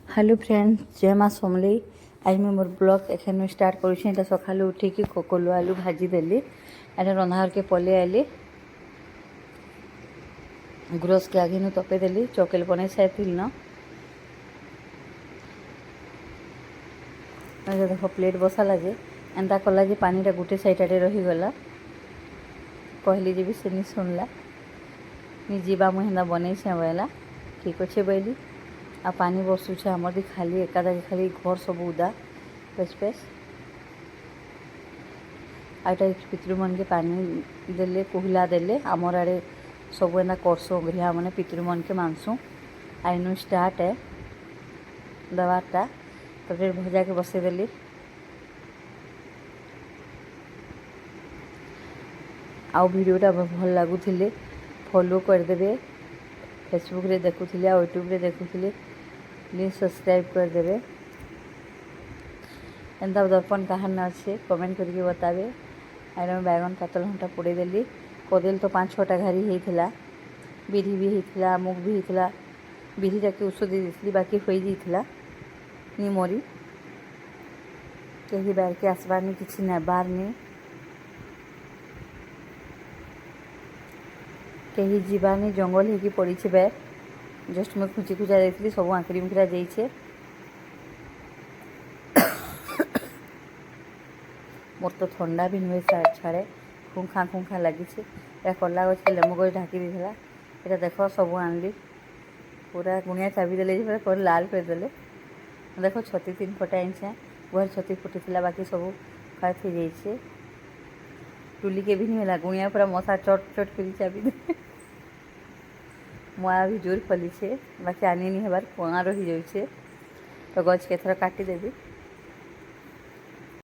Hello friends, जय माँ समलेई। आज मैं मोर ब्लॉग एखन स्टार्ट करुँ। सकाल उठिकी कोलो आलू भाजी देली। एने रंधा के पलि आइली। गुरस के आगे तपे देली। चकेल बनै सारी न देख प्लेट बसाला जे एंता कला जे पानीटा गोटे साइड आड़े रहीगला। कहली जे भी से नहीं शुणला। नी जीवा मुझे हेन्ता बनै से बोला ठीक अच्छे बोली। आ पानी बसुचे आमर दी खाली एकादा खाली घर सब उदा पेस पेस आईटा पितृ मन के पानी देले कुहला देले आमर आड़े सब एना करसों गृह मैंने पितृ मन के मानसुँ। आईनु स्टार्ट है दवारटा तो फिर भजा के बसई देली। आउ वीडियोटा भल लगुले फॉलो करदे। फेसबुक रे देखुले आ यूट्यूब रे देखुले प्लीज सब्सक्राइब करदे। एंता दर्पण कहार न अच्छे कमेंट करके बतावे। आईने बैगन पातल घंटा पोड़े देली। कदेल तो 5-6टा घारी होता। बिरी भी होता, मुग भी होता। बिरीटा के ऊष दे दी बाकी हो जाता नी मरी। कहीं बार के आसबार नहीं किसी नेबार नहीं कहीं जीवानी जंगल होगी पड़ी बैर जस्ट मैं खुची खुचा देती सब आंकड़ी मुकरा जाइए। मोर तो ठंडा भी नुहे छाड़े खुंखा लगी। कला गच लेमु गच ढाकी देला। यहाँ देख सब आनली पूरा गुणिया चाबी देले पूरा लाल करदे। देख छती 3 फटा आईछे। गुहर छती फुटी बाकी सब खा थी जाइए। टुली के भी नहीं है गुणिया पूरा मशा चट चट कर चाबी दे। मुआ भी जोर फली बाकी आनी नहीं हबार कुआ रही जाए। तो गच के थोड़ा काटी देवी।